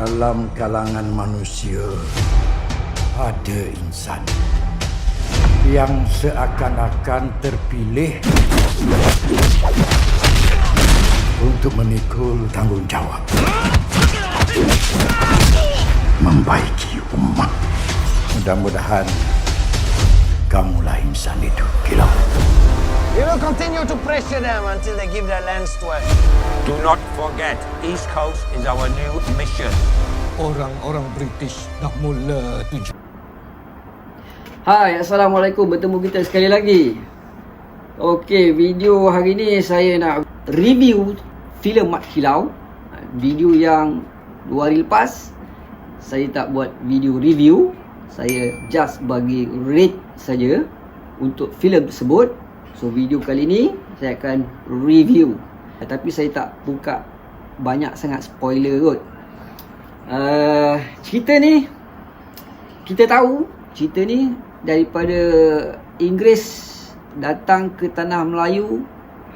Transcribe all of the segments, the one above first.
Dalam kalangan manusia ada insan yang seakan-akan terpilih untuk memikul tanggungjawab membaiki umat. Mudah-mudahan kamulah insan itu, Kilau. We will continue to pressure them until they give their lands to us. Do not forget, East Coast is our new mission. Orang-orang British dah mula tuju. Hai, Assalamualaikum. Bertemu kita sekali lagi. Okey, video hari ni saya nak review filem Mat Kilau. Video yang 2 hari lepas saya tak buat video review. Saya just bagi rate saja untuk filem tersebut. So video kali ni saya akan review, tapi saya tak buka banyak sangat spoiler kot. Cerita ni kita tahu, cerita ni daripada Inggeris datang ke tanah Melayu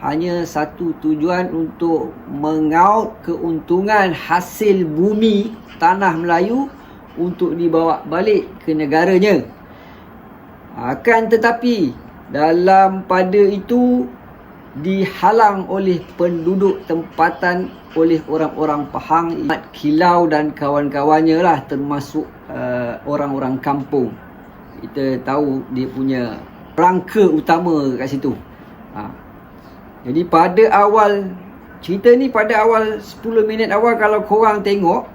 hanya satu tujuan, untuk mengaut keuntungan hasil bumi tanah Melayu untuk dibawa balik ke negaranya. Akan tetapi dalam pada itu dihalang oleh penduduk tempatan, oleh orang-orang Pahang, Mat Kilau dan kawan-kawannya lah, termasuk orang-orang kampung. Kita tahu dia punya rangka utama kat situ. Jadi pada awal cerita ni, pada awal 10 minit awal, kalau korang tengok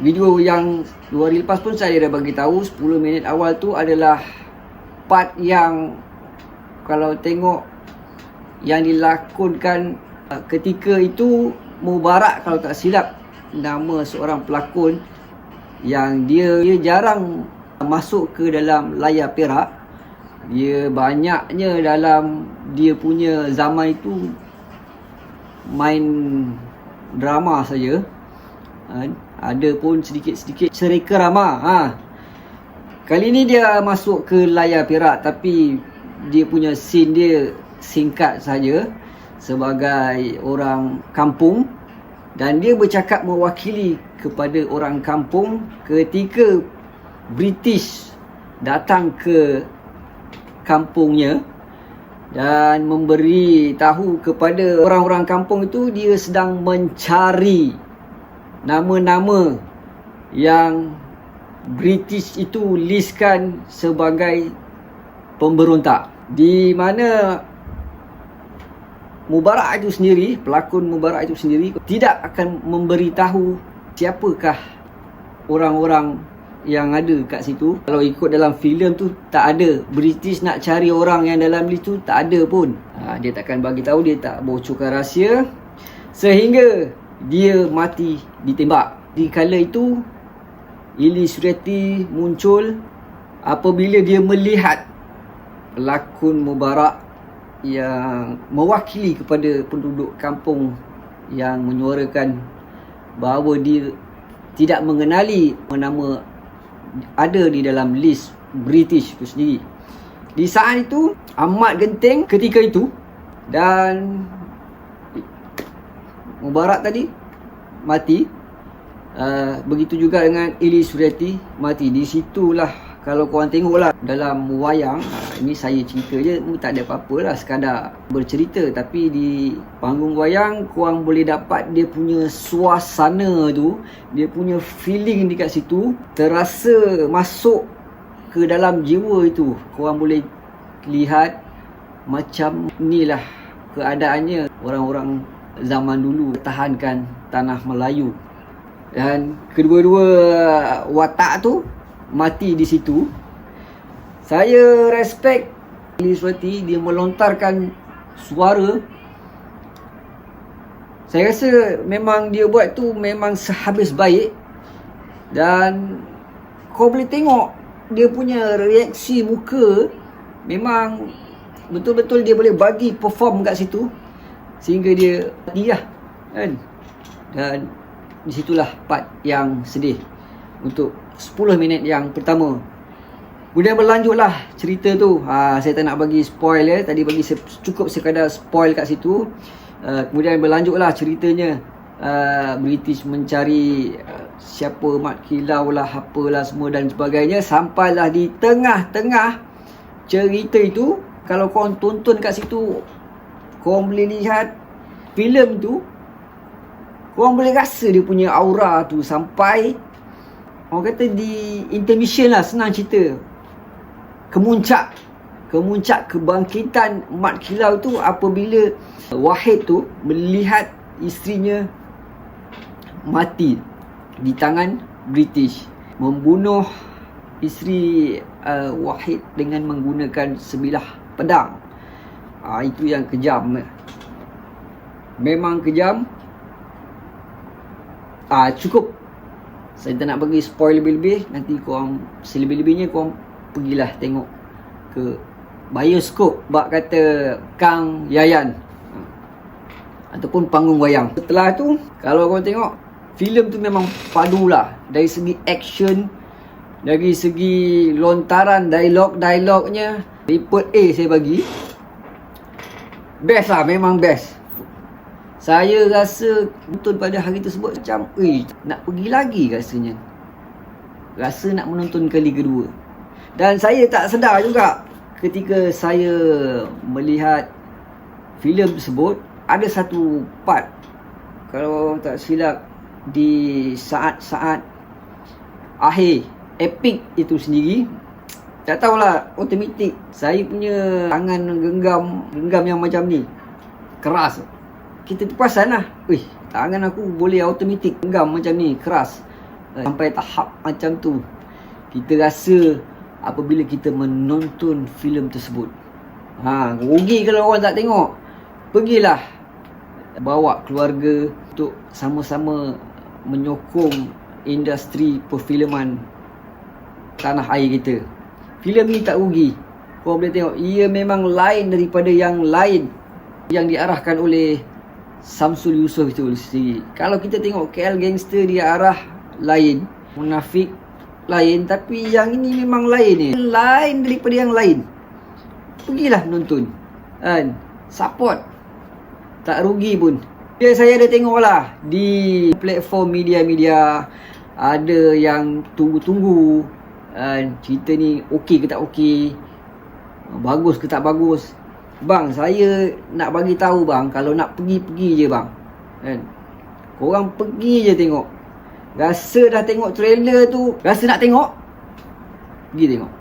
video yang 2 hari lepas pun saya dah bagi tahu, 10 minit awal tu adalah part yang kalau tengok yang dilakonkan ketika itu Mubarak, kalau tak silap nama seorang pelakon, yang dia jarang masuk ke dalam layar perak. Dia banyaknya dalam dia punya zaman itu main drama saja. Ada pun sedikit-sedikit cerita rama. Kali ni dia masuk ke layar perak, tapi dia punya scene dia singkat saja sebagai orang kampung, dan dia bercakap mewakili kepada orang kampung ketika British datang ke kampungnya dan memberi tahu kepada orang-orang kampung itu dia sedang mencari nama-nama yang British itu listkan sebagai pemberontak, di mana Mubarak itu sendiri, pelakon Mubarak itu sendiri tidak akan memberitahu siapakah orang-orang yang ada kat situ. Kalau ikut dalam filem tu tak ada, British nak cari orang yang dalam list tu tak ada pun. Dia takkan bagi tahu, dia tak bocorkan rahsia, sehingga dia mati ditembak. Di kala itu Ili Sureti muncul apabila dia melihat pelakon Mubarak yang mewakili kepada penduduk kampung yang menyuarakan bahawa dia tidak mengenali nama ada di dalam list British itu sendiri. Di saat itu amat genting ketika itu, dan Mubarak tadi mati. Begitu juga dengan Ili Sureti mati. Di situlah kalau korang tengoklah dalam wayang, ini saya cerita je, tak ada apa-apa lah, sekadar bercerita. Tapi di panggung wayang korang boleh dapat dia punya suasana tu, dia punya feeling dekat situ, terasa masuk ke dalam jiwa itu. Korang boleh lihat macam inilah keadaannya orang-orang zaman dulu pertahankan tanah Melayu. Dan kedua-dua watak tu mati di situ. Saya respect Ili Sureti, dia melontarkan suara. Saya rasa memang dia buat tu memang sehabis baik. Dan kau boleh tengok dia punya reaksi muka, memang betul-betul dia boleh bagi perform kat situ sehingga dia mati lah kan. Dan disitulah part yang sedih untuk 10 minit yang pertama. Kemudian berlanjutlah cerita tu. Saya tak nak bagi spoil ya. Tadi bagi cukup sekadar spoil kat situ. Kemudian berlanjutlah ceritanya. British mencari siapa Mat Kilau lah, apalah semua dan sebagainya. Sampailah di tengah-tengah cerita itu, kalau korang tonton kat situ, korang boleh lihat filem tu, korang boleh rasa dia punya aura tu sampai orang kata di intermission lah, senang cerita, kemuncak kebangkitan Mat Kilau tu apabila Wahid tu melihat isterinya mati di tangan British, membunuh isteri Wahid dengan menggunakan sebilah pedang. Itu yang kejam, memang kejam. Cukup, saya tak nak bagi spoil lebih-lebih. Nanti korang selebih-lebihnya korang pergilah tengok ke bioskop, bak kata Kang Yayan, ataupun panggung wayang. Setelah tu, kalau korang tengok filem tu, memang padulah dari segi action, dari segi lontaran dialog-dialognya. Report A saya bagi best lah, memang best. Saya rasa betul pada hari tersebut macam nak pergi lagi rasanya. Rasa nak menonton kali kedua. Dan saya tak sedar juga ketika saya melihat filem tersebut, ada satu part, kalau tak silap, di saat-saat akhir epic itu sendiri, tak tahulah, automatik saya punya tangan genggam yang macam ni, keras. Kita terperasan lah, tangan aku boleh automatik genggam macam ni, keras. Sampai tahap macam tu kita rasa apabila kita menonton filem tersebut. Rugi kalau orang tak tengok. Pergilah, bawa keluarga untuk sama-sama menyokong industri perfilman tanah air kita. Filem ni tak rugi. Korang boleh tengok, ia memang lain daripada yang lain yang diarahkan oleh Samsul Yusof itu sendiri. Kalau kita tengok KL Gangster, dia arah lain, Munafik lain, tapi yang ini memang lain ni. Lain daripada yang lain. Pergilah menonton, kan? Support, tak rugi pun. Saya ada tengok lah di platform media-media, ada yang tunggu-tunggu, cerita ni okey ke tak okey, bagus ke tak bagus. Bang, saya nak bagi tahu bang, kalau nak pergi je bang, kan? Korang pergi je tengok. Rasa dah tengok trailer tu, rasa nak tengok, pergi tengok.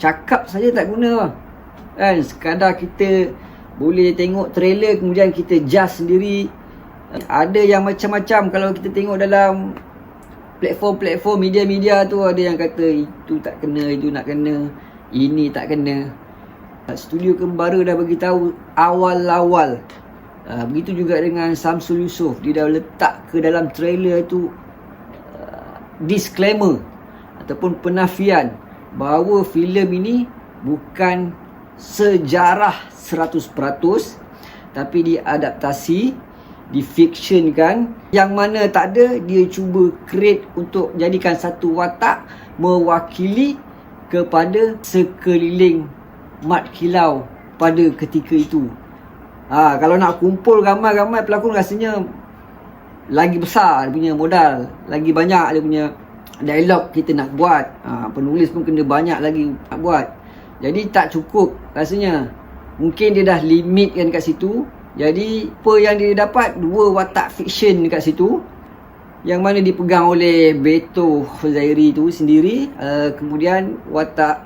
Cakap saja tak guna bang, kan? Sekadar kita boleh tengok trailer, kemudian kita judge sendiri. Ada yang macam-macam. Kalau kita tengok dalam platform media-media tu, ada yang kata itu tak kena, itu nak kena, ini tak kena. Studio Kembara dah bagi tahu awal-awal. Begitu juga dengan Samsul Yusof, dia dah letak ke dalam trailer tu disclaimer ataupun penafian bahawa filem ini bukan sejarah 100%, tapi diadaptasi, difiksionkan. Yang mana tak ada, dia cuba create untuk jadikan satu watak mewakili kepada sekeliling Mat Kilau pada ketika itu. Kalau nak kumpul ramai-ramai pelakon, rasanya lagi besar dia punya modal, lagi banyak dia punya dialog kita nak buat. Penulis pun kena banyak lagi nak buat. Jadi tak cukup rasanya. Mungkin dia dah limitkan kat situ. Jadi apa yang dia dapat, 2 watak fiksyen kat situ, yang mana dipegang oleh Beto Khuzairi tu sendiri. Kemudian watak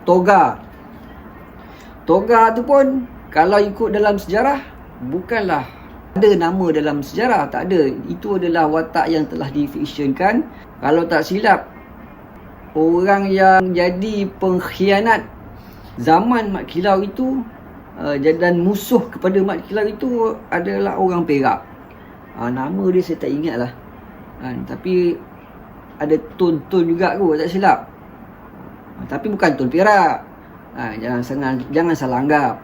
Toga tu pun, kalau ikut dalam sejarah, bukanlah ada nama dalam sejarah, tak ada. Itu adalah watak yang telah difiksyenkan. Kalau tak silap, orang yang jadi pengkhianat zaman Mat Kilau itu, dan musuh kepada Mat Kilau itu adalah orang Perak. Nama dia saya tak ingat lah, tapi ada ton-ton juga kot, tak silap. Tapi bukan ton Perak. Jangan salah anggap.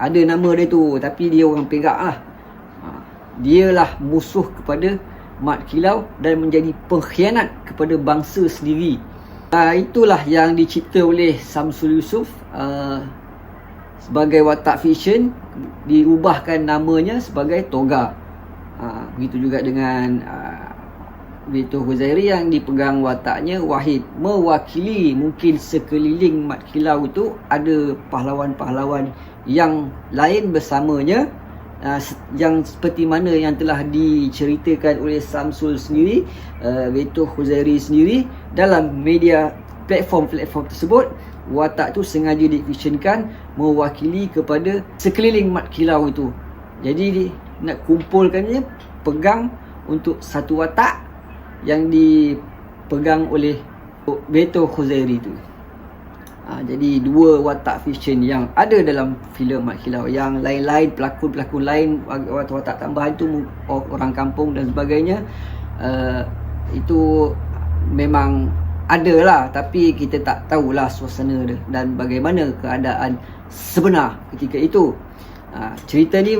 Ada nama dia tu, tapi dia orang Perak lah. Dialah musuh kepada Mat Kilau dan menjadi pengkhianat kepada bangsa sendiri. Itulah yang dicipta oleh Samsul Yusof sebagai watak fiksyen, diubahkan namanya sebagai Toga. Begitu juga dengan Vito Huzairi yang dipegang wataknya Wahid, mewakili mungkin sekeliling Mat Kilau itu ada pahlawan-pahlawan yang lain bersamanya, yang seperti mana yang telah diceritakan oleh Samsul sendiri, Vito Huzairi sendiri dalam media platform tersebut. Watak tu sengaja difiksionkan mewakili kepada sekeliling Mat Kilau itu. Jadi nak kumpulkannya, pegang untuk satu watak yang dipegang oleh Vito Huzairi itu. Jadi dua watak fiction yang ada dalam filem Mat Kilau. Yang lain-lain, pelakon-pelakon lain, watak tambahan tu orang kampung dan sebagainya, itu memang ada lah, tapi kita tak tahulah suasana dia dan bagaimana keadaan sebenar ketika itu. Cerita ni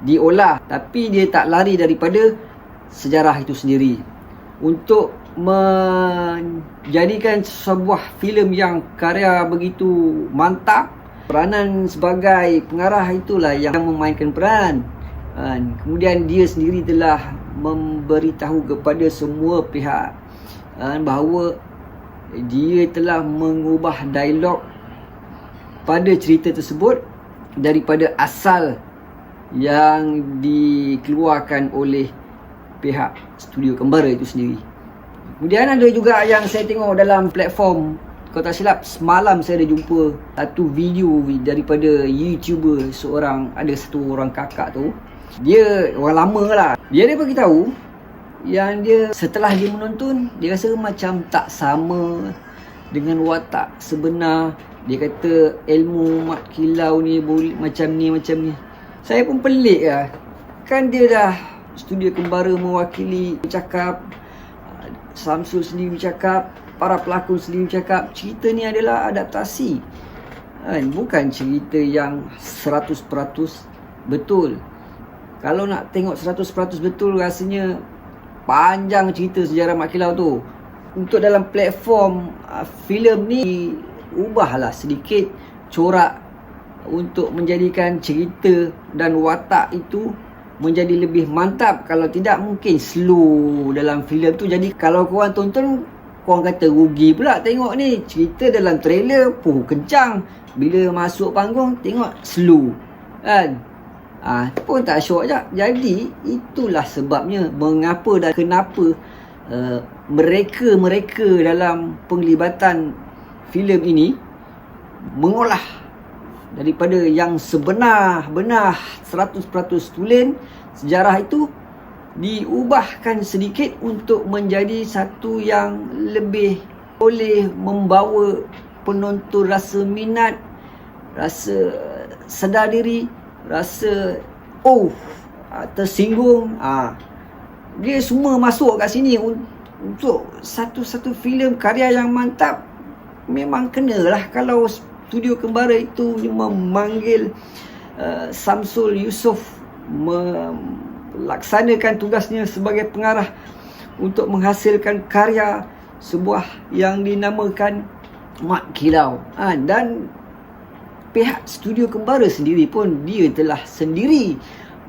diolah, tapi dia tak lari daripada sejarah itu sendiri. Untuk menjadikan sebuah filem yang karya begitu mantap, peranan sebagai pengarah itulah yang memainkan peran. Kemudian dia sendiri telah memberitahu kepada semua pihak bahawa dia telah mengubah dialog pada cerita tersebut daripada asal yang dikeluarkan oleh pihak studio Kembara itu sendiri. Kemudian ada juga yang saya tengok dalam platform, kalau tak silap semalam saya ada jumpa satu video daripada YouTuber ada satu orang kakak tu. Dia orang lama lah. Dia beritahu yang dia setelah dia menonton, dia rasa macam tak sama dengan watak sebenar. Dia kata ilmu Mat Kilau ni macam ni. Saya pun pelik lah. Kan dia dah studio Kembara mewakili, bercakap, Samsul sendiri bercakap, para pelakon sendiri bercakap, cerita ni adalah adaptasi, bukan cerita yang 100% betul. Kalau nak tengok 100% betul, rasanya panjang cerita sejarah Mat Kilau tu. Untuk dalam platform filem ni, ubahlah sedikit corak untuk menjadikan cerita dan watak itu menjadi lebih mantap. Kalau tidak, mungkin slow dalam filem tu. Jadi kalau korang tonton, korang kata rugi pula tengok ni. Cerita dalam trailer kencang, bila masuk panggung tengok slow kan. Pun tak syok je. Jadi itulah sebabnya mengapa dan kenapa mereka dalam penglibatan filem ini mengolah daripada yang sebenar-benar 100% tulen sejarah itu, diubahkan sedikit untuk menjadi satu yang lebih boleh membawa penonton rasa minat, rasa sedar diri, rasa tersinggung. Dia semua masuk kat sini. Untuk satu filem karya yang mantap, memang kenalah kalau studio Kembara itu memanggil Samsul Yusof melaksanakan tugasnya sebagai pengarah untuk menghasilkan karya sebuah yang dinamakan Mat Kilau. Dan pihak studio Kembara sendiri pun dia telah sendiri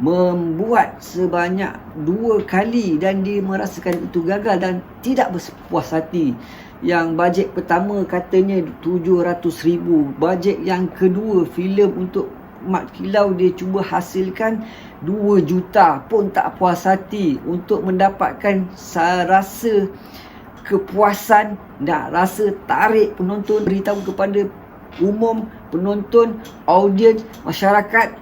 membuat sebanyak 2 kali dan dia merasakan itu gagal dan tidak berpuas hati. Yang bajet pertama katanya 700,000, bajet yang kedua filem untuk Mat Kilau dia cuba hasilkan 2 juta pun tak puas hati. Untuk mendapatkan rasa kepuasan dan rasa tarik penonton, beritahu kepada umum, penonton, audiens, masyarakat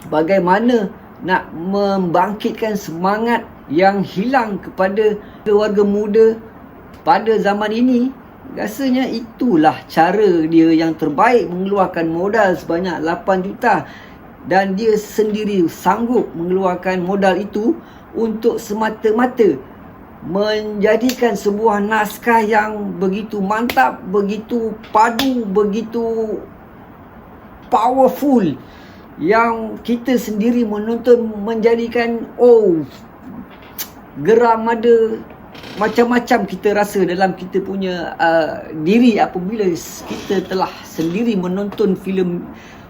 bagaimana nak membangkitkan semangat yang hilang kepada warga muda pada zaman ini. Rasanya itulah cara dia yang terbaik, mengeluarkan modal sebanyak 8 juta dan dia sendiri sanggup mengeluarkan modal itu untuk semata-mata menjadikan sebuah naskah yang begitu mantap, begitu padu, begitu powerful, yang kita sendiri menonton menjadikan geram, ada macam-macam kita rasa dalam kita punya diri apabila kita telah sendiri menonton filem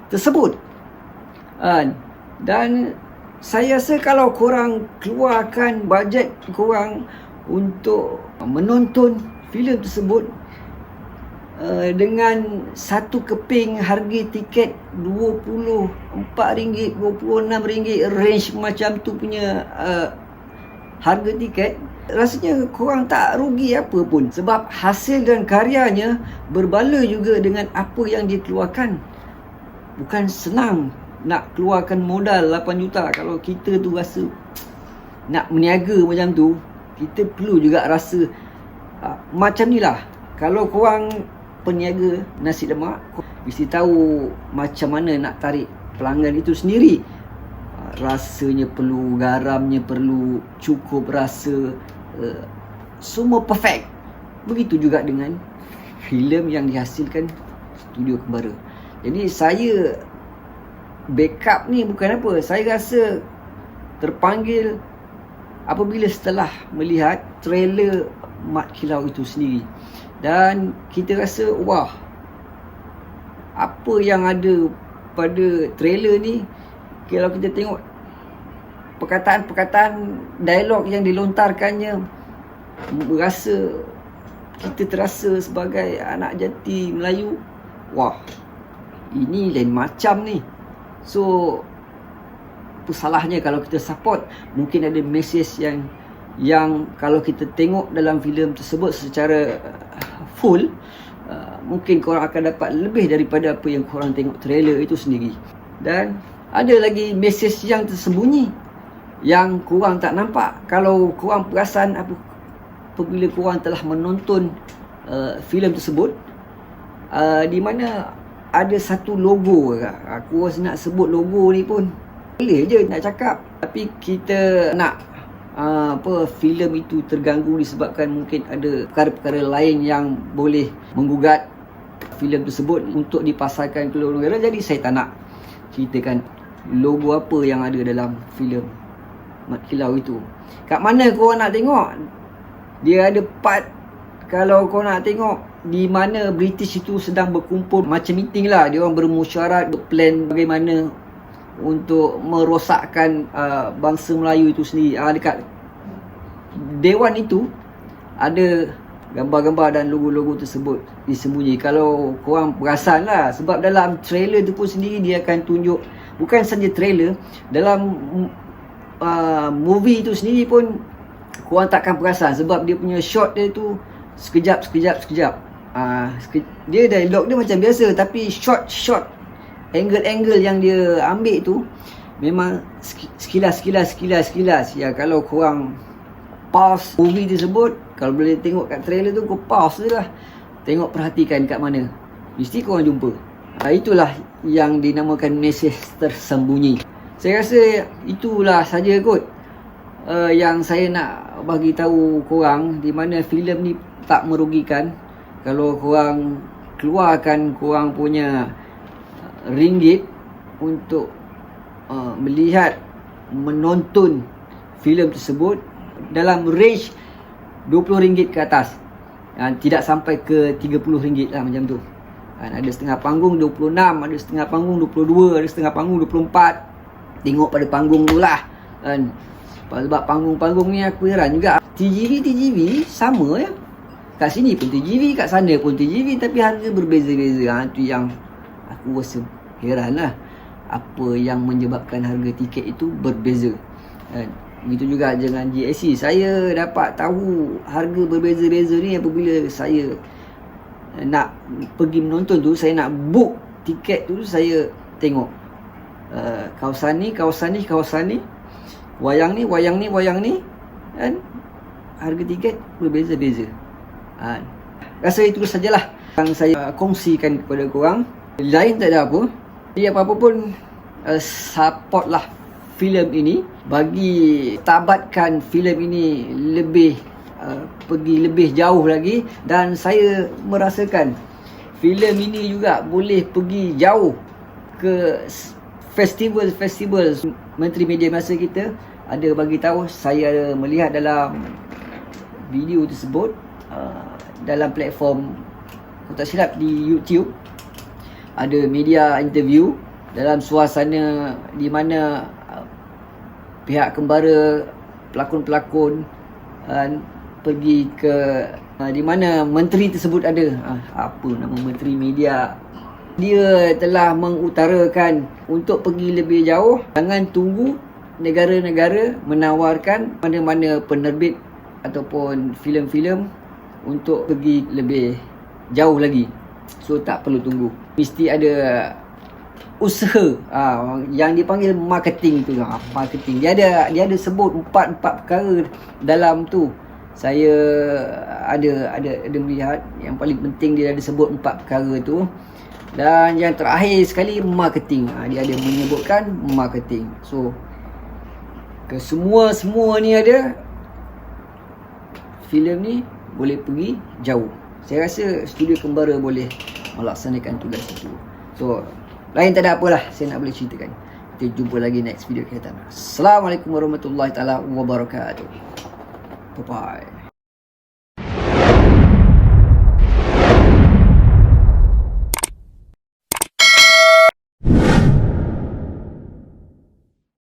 tersebut. Dan Saya rasa kalau korang keluarkan bajet korang untuk menonton filem tersebut dengan satu keping harga tiket RM24, RM26, range macam tu punya harga tiket, rasanya korang tak rugi apa pun, sebab hasil dan karyanya berbala juga dengan apa yang dia keluarkan. Bukan senang nak keluarkan modal 8 juta. Kalau kita tu rasa nak meniaga macam tu, kita perlu juga rasa macam ni lah. Kalau korang peniaga nasi lemak, mesti tahu macam mana nak tarik pelanggan itu sendiri. Rasanya perlu, garamnya perlu cukup rasa, semua perfect. Begitu juga dengan filem yang dihasilkan Studio Kembara. Jadi saya backup ni bukan apa, saya rasa terpanggil apabila setelah melihat trailer Mat Kilau itu sendiri. Dan kita rasa, wah, apa yang ada pada trailer ni, kalau kita tengok perkataan-perkataan dialog yang dilontarkannya, kita terasa sebagai anak jati Melayu, wah, ini lain macam ni. So, apa salahnya kalau kita support? Mungkin ada mesej yang kalau kita tengok dalam filem tersebut secara full, mungkin korang akan dapat lebih daripada apa yang korang tengok trailer itu sendiri. Dan ada lagi mesej yang tersembunyi yang korang tak nampak. Kalau korang perasan apabila korang telah menonton filem tersebut, di mana ada satu logo. Aku rasa nak sebut logo ni pun boleh je nak cakap, tapi kita nak filem itu terganggu disebabkan mungkin ada perkara-perkara lain yang boleh menggugat filem tersebut untuk dipasarkan ke luar negara. Jadi saya tak nak ceritakan logo apa yang ada dalam filem Mat Kilau itu. Kat mana korang nak tengok? Dia ada part, kalau korang nak tengok, di mana British itu sedang berkumpul, macam meeting lah. Dia orang bermusyarat, berplan bagaimana untuk merosakkan bangsa Melayu itu sendiri. Dekat Dewan itu ada gambar-gambar dan logo-logo tersebut disembunyi. Kalau korang perasan lah, sebab dalam trailer tu pun sendiri dia akan tunjuk, bukan saja trailer, dalam movie itu sendiri pun korang takkan perasan, sebab dia punya shot dia tu sekejap. Dia dialog dia macam biasa, tapi shot angle yang dia ambil tu memang sekilas. Ya, kalau korang pause movie tersebut, kalau boleh tengok kat trailer tu, kau pause je lah, tengok, perhatikan kat mana, mesti korang jumpa. Itulah yang dinamakan mesej tersembunyi. Saya rasa itulah saja kot yang saya nak bagi tahu korang, di mana filem ni tak merugikan. Kalau korang keluarkan korang punya ringgit untuk melihat, menonton filem tersebut dalam range RM20 ke atas, tidak sampai ke RM30 lah, macam tu. Ada setengah panggung 26, ada setengah panggung 22, ada setengah panggung 24. Tengok pada panggung tu lah. Sebab panggung-panggung ni aku heran juga. TGV sama ya. Kat sini pun TGV, kat sana pun TGV, tapi harga berbeza-beza. Itu yang aku rasa heran lah. Apa yang menyebabkan harga tiket itu berbeza. Begitu juga dengan GSC. Saya dapat tahu harga berbeza-beza ni apabila saya nak pergi menonton tu. Saya nak book tiket tu, saya tengok kawasan ni, wayang ni, kan? Harga tiket berbeza-beza. Rasa itu sajalah yang saya kongsikan kepada korang. Lain tak ada apa. Jadi apa-apa pun, support lah filem ini, bagi tabatkan filem ini lebih pergi lebih jauh lagi. Dan saya merasakan filem ini juga boleh pergi jauh ke festival. Menteri Media Masa kita ada bagi tahu, saya ada melihat dalam video tersebut dalam platform, kalau tak silap di YouTube, ada media interview dalam suasana di mana pihak kembara, pelakon-pelakon pergi ke di mana menteri tersebut ada. Apa nama menteri media? Dia telah mengutarakan untuk pergi lebih jauh, jangan tunggu negara-negara menawarkan mana-mana penerbit ataupun filem-filem untuk pergi lebih jauh lagi. So tak perlu tunggu. Mesti ada usaha yang dipanggil marketing tu. Marketing. Dia ada sebut empat perkara dalam tu. Saya ada melihat yang paling penting dia ada sebut 4 perkara tu. Dan yang terakhir sekali marketing. Dia ada menyebutkan marketing. So semua ni ada, filem ni boleh pergi jauh. Saya rasa studio kembara boleh melaksanakan tugas itu. So lain tak ada apalah saya nak boleh ceritakan. Kita jumpa lagi next video kita. Assalamualaikum warahmatullahi taala wabarakatuh. Bye bye.